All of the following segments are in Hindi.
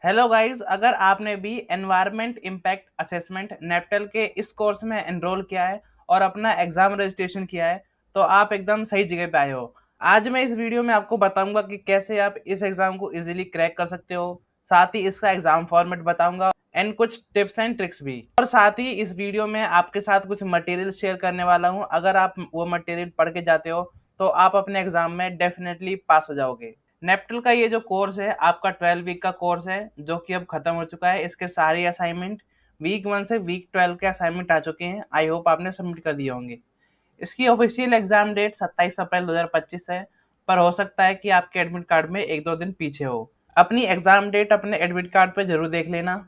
हेलो गाइस, अगर आपने भी एनवायरनमेंट इम्पैक्ट असेसमेंट नेप्टल के इस कोर्स में एनरोल किया है और अपना एग्जाम रजिस्ट्रेशन किया है तो आप एकदम सही जगह पे आए हो। आज मैं इस वीडियो में आपको बताऊंगा कि कैसे आप इस एग्जाम को इजीली क्रैक कर सकते हो। साथ ही इसका एग्जाम फॉर्मेट बताऊंगा एंड कुछ टिप्स एंड ट्रिक्स भी। और साथ ही इस वीडियो में आपके साथ कुछ मटेरियल शेयर करने वाला हूँ। अगर आप वो मटेरियल पढ़ के जाते हो तो आप अपने एग्जाम में डेफिनेटली पास हो जाओगे। नेप्टल का ये जो कोर्स है आपका 12 वीक का कोर्स है जो कि अब खत्म हो चुका है। इसके सारे असाइनमेंट वीक 1 से वीक 12 के असाइनमेंट आ चुके हैं। आई होप आपने सबमिट कर दिए होंगे। इसकी ऑफिशियल एग्जाम डेट 27 अप्रैल 2025 है, पर हो सकता है कि आपके एडमिट कार्ड में 1-2 दिन पीछे हो। अपनी एग्जाम डेट अपने एडमिट कार्ड पे जरूर देख लेना।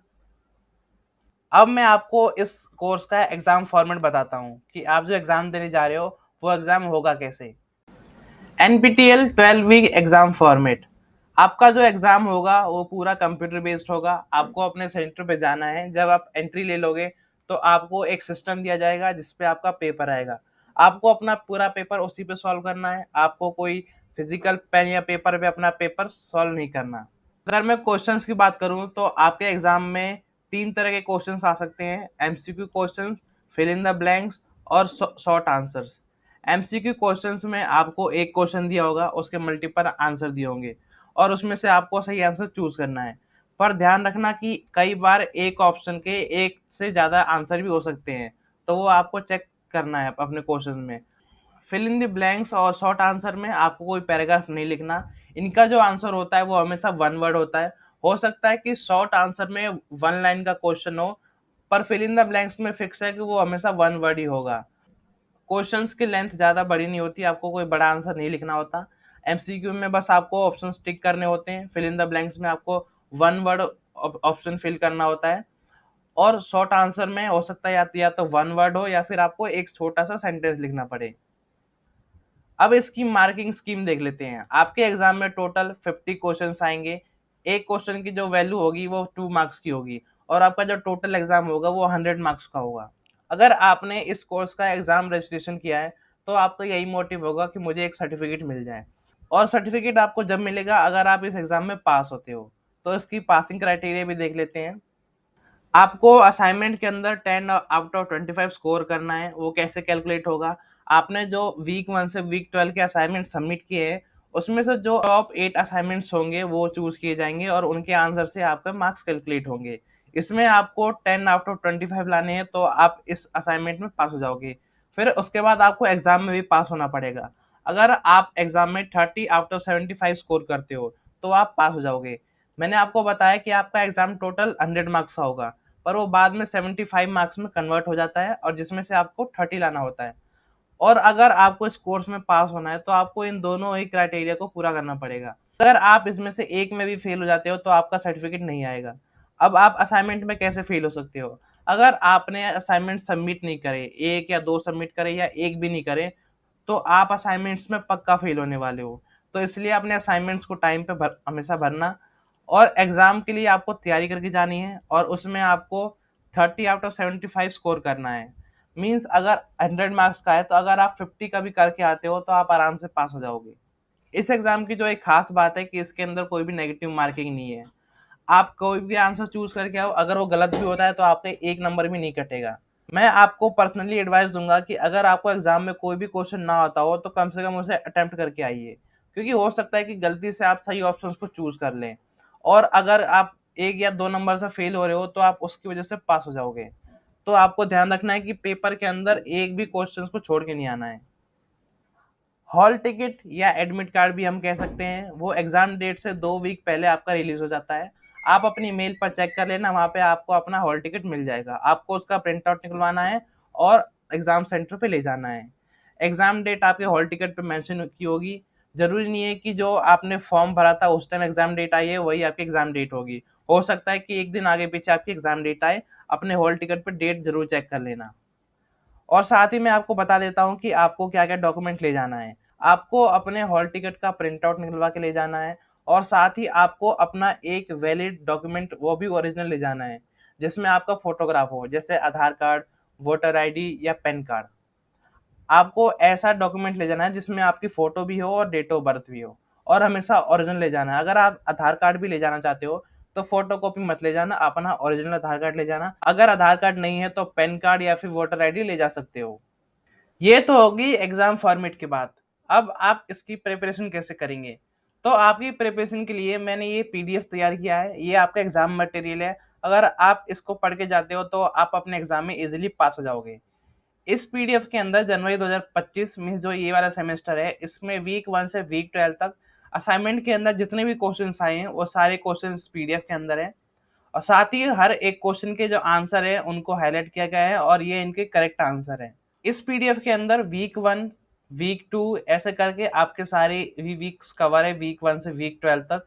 अब मैं आपको इस कोर्स का एग्जाम फॉर्मेट बताता हूँ कि आप जो एग्जाम देने जा रहे हो वो एग्जाम होगा कैसे। NPTEL 12 week exam format. आपका जो एग्जाम होगा वो पूरा कंप्यूटर बेस्ड होगा। आपको अपने सेंटर पे जाना है। जब आप एंट्री ले लोगे तो आपको एक सिस्टम दिया जाएगा जिसपे आपका पेपर आएगा। आपको अपना पूरा पेपर उसी पे सॉल्व करना है। आपको कोई फिजिकल पेन या पेपर पे अपना पेपर सॉल्व नहीं करना। अगर मैं क्वेश्चंस की बात करूं तो आपके एग्जाम में 3 तरह के क्वेश्चंस आ सकते हैं। MCQ questions, fill in the blanks और शॉर्ट आंसर्स। MCQ क्वेश्चंस में आपको एक क्वेश्चन दिया होगा, उसके मल्टीपल आंसर दिए होंगे और उसमें से आपको सही आंसर चूज करना है। पर ध्यान रखना कि कई बार एक ऑप्शन के एक से ज्यादा आंसर भी हो सकते हैं, तो वो आपको चेक करना है अपने क्वेश्चन में। फिल इन द ब्लैंक्स और शॉर्ट आंसर में आपको कोई पैराग्राफ नहीं लिखना। इनका जो आंसर होता है वो हमेशा वन वर्ड होता है। हो सकता है कि शॉर्ट आंसर में 1 लाइन का क्वेश्चन हो, पर फिल इन द ब्लैंक्स में फिक्स है कि वो हमेशा वन वर्ड ही होगा। क्वेश्चंस की लेंथ ज़्यादा बड़ी नहीं होती, आपको कोई बड़ा आंसर नहीं लिखना होता। MCQ में बस आपको ऑप्शन टिक करने होते हैं। फिल इन द ब्लैंक्स में आपको वन वर्ड ऑप्शन फिल करना होता है। और शॉर्ट आंसर में हो सकता है या तो वन वर्ड हो या फिर आपको एक छोटा सा सेंटेंस लिखना पड़े। अब इसकी मार्किंग स्कीम देख लेते हैं। आपके एग्जाम में टोटल 50 क्वेश्चन आएंगे। एक क्वेश्चन की जो वैल्यू होगी वो 2 मार्क्स की होगी और आपका जो टोटल एग्जाम होगा वो 100 मार्क्स का होगा। अगर आपने इस कोर्स का एग्जाम रजिस्ट्रेशन किया है तो आपका यही मोटिव होगा कि मुझे एक सर्टिफिकेट मिल जाए। और सर्टिफिकेट आपको जब मिलेगा अगर आप इस एग्जाम में पास होते हो। तो इसकी पासिंग क्राइटेरिया भी देख लेते हैं। आपको असाइनमेंट के अंदर 10 आउट ऑफ 25 स्कोर करना है। वो कैसे कैलकुलेट होगा? आपने जो वीक 1 से वीक 12 के असाइनमेंट सबमिट किए हैं उसमें से जो टॉप 8 असाइनमेंट्स होंगे वो चूज किए जाएंगे और उनके आंसर से आपके मार्क्स कैलकुलेट होंगे। इसमें आपको 10 आउट ऑफ 25 लाने हैं तो आप इस असाइनमेंट में पास हो जाओगे। फिर उसके बाद आपको एग्जाम में भी पास होना पड़ेगा। अगर आप एग्जाम में 30 आउट ऑफ 75 स्कोर करते हो तो आप पास हो जाओगे। मैंने आपको बताया कि आपका एग्जाम टोटल 100 मार्क्स का होगा, पर वो बाद में 75 मार्क्स में कन्वर्ट हो जाता है और जिसमें से आपको 30 लाना होता है। और अगर आपको इस कोर्स में पास होना है तो आपको इन दोनों ही क्राइटेरिया को पूरा करना पड़ेगा। अगर आप इसमें से एक में भी फेल हो जाते हो तो आपका सर्टिफिकेट नहीं आएगा। अब आप असाइनमेंट में कैसे फेल हो सकते हो? अगर आपने असाइनमेंट सबमिट नहीं करे, एक या दो सबमिट करे या एक भी नहीं करे, तो आप असाइनमेंट्स में पक्का फेल होने वाले हो। तो इसलिए अपने असाइनमेंट्स को टाइम पे हमेशा भरना। और एग्जाम के लिए आपको तैयारी करके जानी है और उसमें आपको 30 आउट ऑफ 75 स्कोर करना है। मीन्स अगर 100 मार्क्स का है तो अगर आप 50 का भी करके आते हो तो आप आराम से पास हो जाओगे। इस एग्जाम की जो एक खास बात है कि इसके अंदर कोई भी नेगेटिव मार्किंग नहीं है। आप कोई भी आंसर चूज करके आओ, अगर वो गलत भी होता है तो आपका एक नंबर भी नहीं कटेगा। मैं आपको पर्सनली एडवाइस दूंगा कि अगर आपको एग्जाम में कोई भी क्वेश्चन ना आता हो तो कम से कम उसे अटेम्प्ट करके आइए, क्योंकि हो सकता है कि गलती से आप सही ऑप्शंस को चूज कर लें और अगर आप 1 या 2 नंबर से फेल हो रहे हो तो आप उसकी वजह से पास हो जाओगे। तो आपको ध्यान रखना है कि पेपर के अंदर एक भी क्वेश्चन को छोड़ के नहीं आना है। हॉल टिकट या एडमिट कार्ड भी हम कह सकते हैं, वो एग्जाम डेट से 2 वीक पहले आपका रिलीज हो जाता है। आप अपनी मेल पर चेक कर लेना, वहां पे आपको अपना हॉल टिकट मिल जाएगा। आपको उसका प्रिंट आउट निकलवाना है और एग्जाम सेंटर पे ले जाना है। एग्जाम डेट आपके हॉल टिकट पे मेंशन की होगी। जरूरी नहीं है कि जो आपने फॉर्म भरा था उस टाइम एग्जाम डेट आई है वही आपकी एग्जाम डेट होगी। हो सकता है कि एक दिन आगे पीछे आपकी एग्जाम डेट आए। अपने हॉल टिकट पे डेट जरूर चेक कर लेना। और साथ ही मैं आपको बता देता हूँ कि आपको क्या क्या डॉक्यूमेंट ले जाना है। आपको अपने हॉल टिकट का प्रिंट आउट निकलवा के ले जाना है और साथ ही आपको अपना एक वैलिड डॉक्यूमेंट, वो भी ओरिजिनल ले जाना है, जिसमें आपका फोटोग्राफ हो, जैसे आधार कार्ड, वोटर आईडी या पैन कार्ड। आपको ऐसा डॉक्यूमेंट ले जाना है जिसमें आपकी फोटो भी हो और डेट ऑफ बर्थ भी हो, और हमेशा ओरिजिनल ले जाना है। अगर आप आधार कार्ड भी ले जाना चाहते हो तो फोटोकॉपी मत ले जाना, अपना ओरिजिनल आधार कार्ड ले जाना। अगर आधार कार्ड नहीं है तो पैन कार्ड या फिर वोटर आईडी ले जा सकते हो। ये तो होगी एग्जाम फॉर्मेट की बात। अब आप इसकी प्रिपरेशन कैसे करेंगे? तो आपकी प्रिपरेशन के लिए मैंने ये पीडीएफ तैयार किया है, ये आपका एग्जाम मटेरियल है। अगर आप इसको पढ़ के जाते हो तो आप अपने एग्जाम में इजीली पास हो जाओगे। इस पीडीएफ के अंदर जनवरी 2025 में जो ये वाला सेमेस्टर है, इसमें वीक 1 से वीक 12 तक असाइनमेंट के अंदर जितने भी क्वेश्चंस आए हैं वो सारे क्वेश्चंस पीडीएफ के अंदर है। और साथ ही हर एक क्वेश्चन के जो आंसर है उनको हाईलाइट किया गया है और ये इनके करेक्ट आंसर है। इस पीडीएफ के अंदर वीक 1, वीक 2 ऐसे करके आपके सारे वीक्स कवर है, वीक 1 से वीक 12 तक।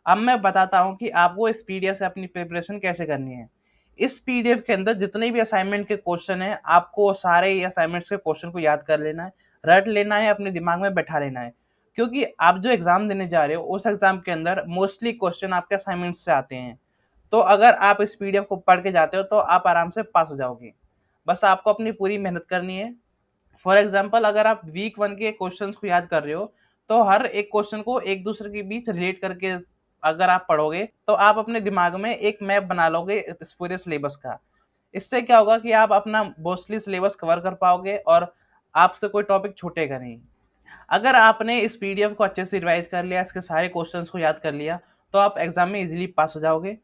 अब मैं बताता हूँ कि आपको इस पीडीएफ से अपनी प्रिपरेशन कैसे करनी है। इस पीडीएफ के अंदर जितने भी असाइनमेंट के क्वेश्चन है, आपको सारे असाइनमेंट्स के क्वेश्चन को याद कर लेना है, रट लेना है, अपने दिमाग में बैठा लेना है। क्योंकि आप जो एग्जाम देने जा रहे हो उस एग्जाम के अंदर मोस्टली क्वेश्चन आपके असाइनमेंट से आते हैं। तो अगर आप इस पीडीएफ को पढ़ के जाते हो तो आप आराम से पास हो जाओगे। बस आपको अपनी पूरी मेहनत करनी है। फॉर एग्जाम्पल, अगर आप वीक 1 के क्वेश्चंस को याद कर रहे हो तो हर एक क्वेश्चन को एक दूसरे के बीच रिलेट करके अगर आप पढ़ोगे तो आप अपने दिमाग में एक मैप बना लोगे इस पूरे सिलेबस का। इससे क्या होगा कि आप अपना मोस्टली सिलेबस कवर कर पाओगे और आपसे कोई टॉपिक छूटेगा नहीं। अगर आपने इस पीडीएफ को अच्छे से रिवाइज कर लिया, इसके सारे क्वेश्चंस को याद कर लिया, तो आप एग्जाम में इजीली पास हो जाओगे।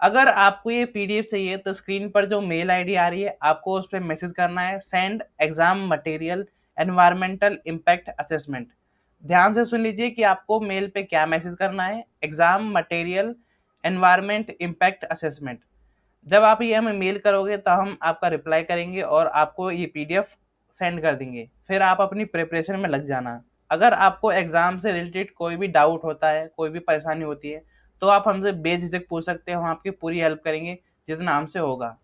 अगर आपको ये पीडीएफ चाहिए तो स्क्रीन पर जो मेल आईडी आ रही है आपको उस पर मैसेज करना है, send exam material environmental impact assessment. ध्यान से सुन लीजिए कि आपको मेल पे क्या मैसेज करना है, exam material environment impact assessment. जब आप ये हमें मेल करोगे तो हम आपका रिप्लाई करेंगे और आपको ये पीडीएफ सेंड कर देंगे। फिर आप अपनी प्रिपरेशन में लग जाना। अगर आपको एग्जाम से रिलेटेड कोई भी डाउट होता है, कोई भी परेशानी होती है, तो आप हमसे बेझिझक पूछ सकते हो, हम आपकी पूरी हेल्प करेंगे जितना हमसे होगा।